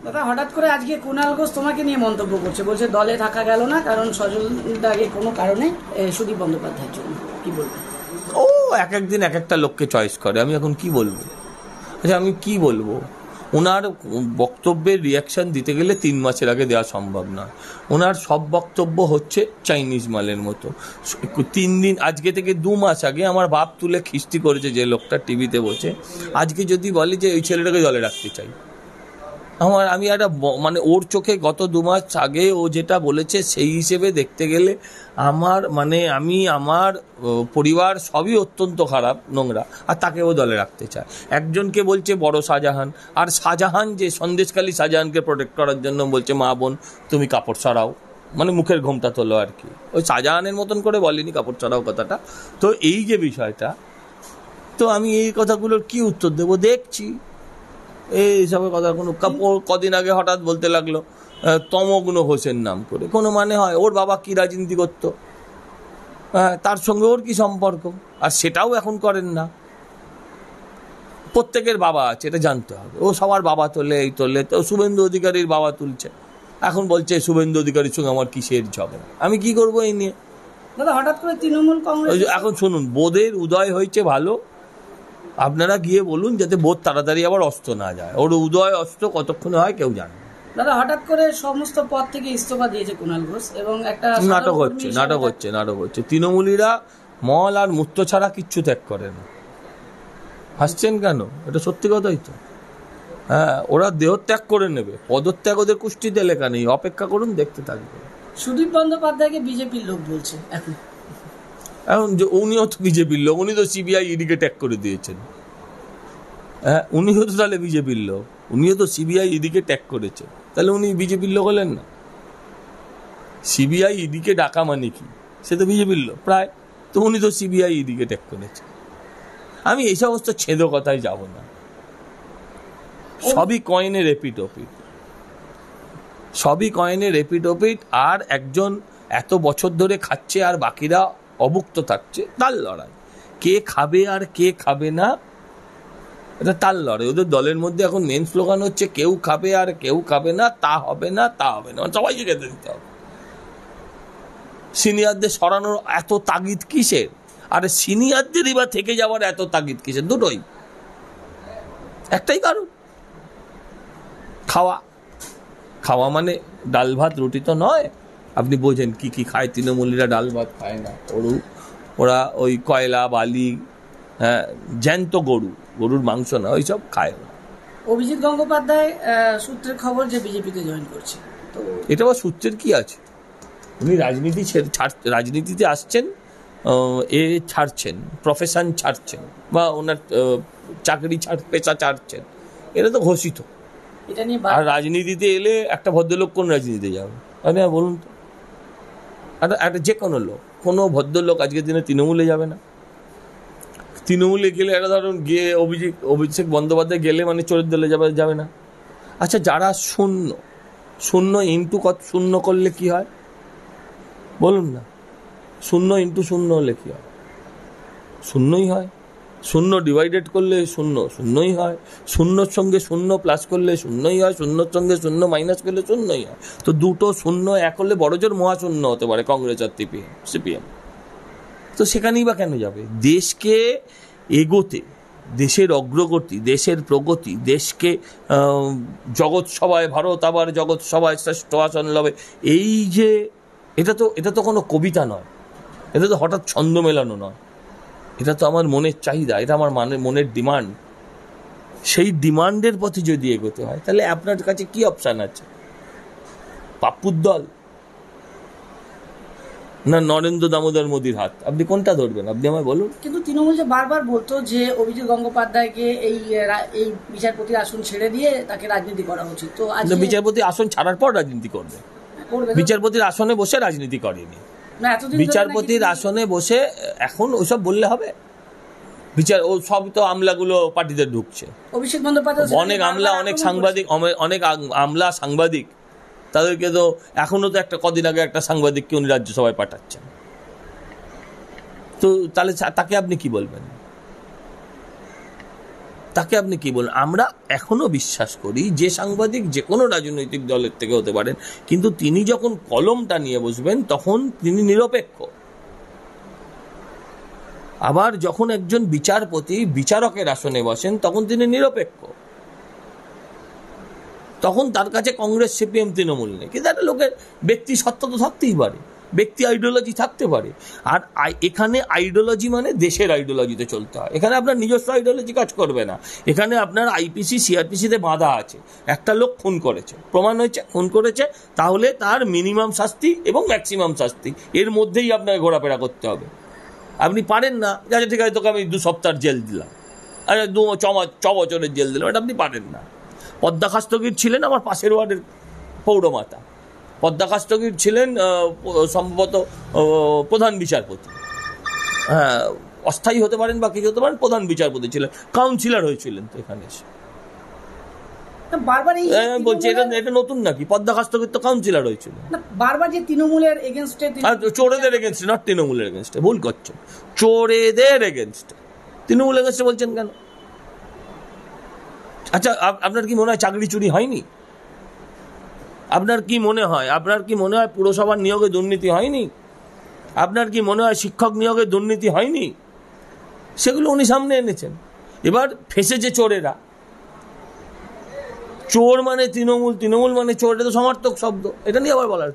দাদা, হঠাৎ করে আজকে কুণাল ঘোষ তোমাকে নিয়ে মন্তব্য করছে, বলছে দলে থাকা গেল না কারণ সজলদাকে কোনো কারণে সুদীপ বন্দ্যোপাধ্যায়ের জন্য, কি বলবো? ও এক একদিন এক একটা লোককে চয়েস করে, আমি এখন কি বলবো? আচ্ছা আমি কি বলবো? ওনার বক্তব্যের রিয়াকশন দিতে গেলে 3 মাসের আগে দেওয়া সম্ভব না। ওনার সব বক্তব্য হচ্ছে চাইনিজ মালের মতো। 3 দিন আজকে থেকে 2 মাস আগে আমার বাপ তুলে খিস্তি করেছে যে লোকটা টিভিতে বসে, আজকে যদি বলে যে ওই ছেলেটাকে দলে রাখতে চাই, আমি একটা মানে ওর চোখে গত 2 মাস আগে ও যেটা বলেছে সেই হিসেবে দেখতে গেলে আমি আমার পরিবার সবই অত্যন্ত খারাপ, নোংরা, আর তাকেও দলে রাখতে চায়। একজনকে বলছে বড় শাহজাহান, আর শাহজাহান যে সন্দেশখালী শাহজাহানকে প্রোটেক্ট করার জন্য বলছে মা বোন তুমি কাপড় সরাও, মানে মুখের ঘোমটা তোলো আর কি। ওই শাহজাহানের মতন করে বলেনি কাপড় সরাও কথাটা। তো এই যে বিষয়টা, তো আমি এই কথাগুলোর কি উত্তর দেবো? দেখছি এইসবের কথা কোনো কদিন আগে হঠাৎ বলতে লাগলো তমগ্ন ঘোষের নাম করে, কোনো মানে হয়? ওর বাবা কি রাজনীতি করতো, তার সঙ্গে ওর কি সম্পর্ক? আর সেটাও এখন করেন না। প্রত্যেকের বাবা আছে, এটা জানতে হবে। ও সবার বাবা তোলে, এই তোলে, তো শুভেন্দু অধিকারীর বাবা তুলছে, এখন বলছে শুভেন্দু অধিকারীর সঙ্গে আমার কিসের ঝগড়া। আমি কি করবো এই নিয়ে? দাদা, হঠাৎ করে তৃণমূল কংগ্রেস এখন শুনুন, বোধের উদয় হয়েছে ভালো, আপনারা গিয়ে বলুন যাতে বোধ তাড়াতাড়ি আবার অস্ত না যায়। ওর উদয় অস্ত কতক্ষণে হয় কেউ জানে। দাদা, হঠাৎ করে সমস্ত পদ থেকে ইস্তফা দিয়েছে কুণাল ঘোষ এবং একটা নাটক হচ্ছে। তৃণমূলীরা মল আর মূত্র ছাড়া কিচ্ছু ত্যাগ করে না। হাসছেন কেন? এটা সত্যি কথাই তো। হ্যাঁ, ওরা দেহত্যাগ করে নেবে, পদত্যাগ ওদের কুষ্টিতে লেখা নেই, অপেক্ষা করুন, দেখতে থাকবে। সুদীপ বন্দ্যোপাধ্যায়কে বিজেপির লোক বলছে এখন যে উনিও তো বিজেপির লোক, উনি তো সিবিআই ইডিকে ট্যাগ করে দিয়েছেন। হ্যাঁ, উনিও তো তাহলে বিজেপির লোক, উনিও তো সিবিআই ইডিকে ট্যাগ করেছে, তাহলে উনি বিজেপির লোক হলেন না? সিবিআই ইডিকে ডাকা মানে কি? সে তো বিজেপির লোক প্রায়, তো উনি তো সিবিআই ইডিকে ট্যাগ করেছে। আমি এই সমস্ত ছেদ কথায় যাব না, সবই কয়েনের এপিট। আর একজন এত বছর ধরে খাচ্ছে আর বাকিরা অভুক্ত থাকছে, তার লড়াই। কে খাবে আর কে খাবে না, এটা তার লড়াই। ওদের দলের মধ্যে এখন মেন স্লোগান হচ্ছে কেউ খাবে আর কেউ খাবে না, তা হবে না, সবাইকে খেতে দিতে হবে। সিনিয়রদের সরানোর এত তাগিদ কিসের? আর সিনিয়রদেরই বা থেকে যাওয়ার এত তাগিদ কিসের? দুটোই, একটাই কারণ, খাওয়া মানে ডাল ভাত রুটি তো নয়। আপনি বোঝেন কি কি খায় তৃণমূলীরা? ডাল ভাত খায় না, ওরা ওই কয়লা বালি, হ্যাঁ, জ্যান্ত গরুর মাংস না, ওইসব খায় না। অভিজিৎ গঙ্গোপাধ্যায় সূত্রের খবর যে বিজেপিতে জয়েন করছে, তো এটা বা সূত্রের কি আছে? উনি রাজনীতিতে আসছেন, ছাড়ছেন, প্রফেশন ছাড়ছেন, বা ওনার চাকরি পেশা ছাড়ছেন, এটা তো ঘোষিত। আর রাজনীতিতে এলে একটা ভদ্রলোক কোন রাজনীতিতে যাবে? বলুন তো, একটা যে কোনো লোক, কোনো ভদ্রলোক আজকের দিনে তৃণমূলে যাবে না। তৃণমূলে গেলে একটা ধরুন গিয়ে অভিষেক বন্দ্যোপাধ্যায় গেলে মানে চোরের দলে যাবে না। আচ্ছা, যারা শূন্য ইন্টু শূন্য করলে কি হয় বলুন না? 0 ইন্টু 0 হলে কি হয়? শূন্যই হয়। 0 ডিভাইডেড করলে শূন্যই হয়। 0-র সঙ্গে 0 প্লাস করলে শূন্যই হয়। 0-র সঙ্গে 0 মাইনাস করলে শূন্যই হয়। তো দুটো 0 এক হলে বড়জোর মহাশূন্য হতে পারে কংগ্রেস আর সিপিএম। তো সেখানেই বা কেন যাবে? দেশকে এগোতে, দেশের অগ্রগতি, দেশের প্রগতি, দেশকে জগৎ সভায়, ভারত আবার জগৎ সভায় শ্রেষ্ঠ আসন লবে, এই যে এটা তো কোনো কবিতা নয়, এটা তো হঠাৎ ছন্দ মেলানো নয়, এটা তো আমার মনের চাহিদা, এটা আমার মনের ডিমান্ড। সেই ডিমান্ডের পথে যদি এগোতে হয় তাহলে আপনার কাছে কি অপশান আছে? পাপ্পুর দল না নরেন্দ্র দামোদর মোদীর হাত? আপনি কোনটা ধরবেন? আপনি আমায় বলুন। কিন্তু তৃণমূল যে বারবার বলতো যে অভিজিৎ গঙ্গোপাধ্যায়কে এই বিচারপতির আসন ছেড়ে দিয়ে তাকে রাজনীতি করা উচিত, তো বিচারপতির আসন ছাড়ার পর রাজনীতি করবে? বিচারপতির আসনে বসে রাজনীতি করেনি। বিচারপতির আসনে বসে এখন ওইসব বললে হবে? ও সব তো আমলাগুলো পার্টিতে ঢুকছে, অভিষেক বন্দ্যোপাধ্যায় অনেক আমলা, অনেক সাংবাদিক, অনেক আমলা সাংবাদিক, তাদেরকে তো এখনো তো কদিন আগে একটা সাংবাদিককে উনি রাজ্যসভায় পাঠাচ্ছেন। তো তাহলে তাকে আপনি কি বলবেন? তাকে আপনি কি বলেন? আমরা এখনো বিশ্বাস করি যে সাংবাদিক যে কোনো রাজনৈতিক দলের থেকে হতে পারেন, কিন্তু তিনি যখন কলমটা নিয়ে বসবেন তখন তিনি নিরপেক্ষ। আবার যখন একজন বিচারপতি বিচারকের আসনে বসেন তখন তিনি নিরপেক্ষ। তখন তার কাছে কংগ্রেস, সিপিএম, তৃণমূল নেই। কিন্তু একটা লোকের ব্যক্তি সত্তা তো থাকতেই পারে, ব্যক্তি আইডিওলজি থাকতে পারে। আর এখানে আইডিওলজি মানে দেশের আইডিওলজিতে চলতে হয়। এখানে আপনার নিজস্ব আইডিওলজি কাজ করবে না। এখানে আপনার আইপিসি, সিআরপিসিতে বাঁধা আছে। একটা লোক খুন করেছে, প্রমাণ হয়েছে খুন করেছে, তাহলে তার মিনিমাম শাস্তি এবং ম্যাক্সিমাম শাস্তি এর মধ্যেই আপনাকে ঘোরাফেরা করতে হবে। আপনি পারেন না, আচ্ছা ঠিক আছে তোকে আমি 2 সপ্তাহ জেল দিলাম, আচ্ছা 6 বছরের জেল দিলাম, এটা আপনি পারেন না। পদ্মা খাস্তগীর ছিলেন আমার পাশের ওয়ার্ডের পৌরমাতা। পদ্মা খাস্তগীর ছিলেন সম্ভবত প্রধান বিচারপতি, হ্যাঁ অস্থায়ী হতে পারেন বা কিছু হতে পারেন, প্রধান বিচারপতি ছিলেন, কাউন্সিলর হয়েছিলেন তো এখানে এসে। বারবার বলছি এটা নতুন নাকি? পদ্মা খাস্তগীর তো কাউন্সিলর হয়েছিল। বারবার যে তৃণমূলের এগেনস্টে, চোরেদের এগেনস্টে, নট তৃণমূলের এগেনস্টে, ভুল করছেন, চোরেদের এগেনস্টে। তৃণমূল এগেনস্টে বলছেন কেন? আচ্ছা আপনার কি মনে হয় চাকরি চুরি হয়নি? আপনার কি মনে হয় পুরসভার নিয়োগে দুর্নীতি হয়নি? আপনার কি মনে হয় শিক্ষক নিয়োগে দুর্নীতি হয়নি? সেগুলো উনি সামনে এনেছেন। এবার ফেসেছে চোরেরা। চোর মানে তৃণমূল, তৃণমূল মানে চোর, এটা তো সমার্থক শব্দ। এটা নিয়ে আবার বলার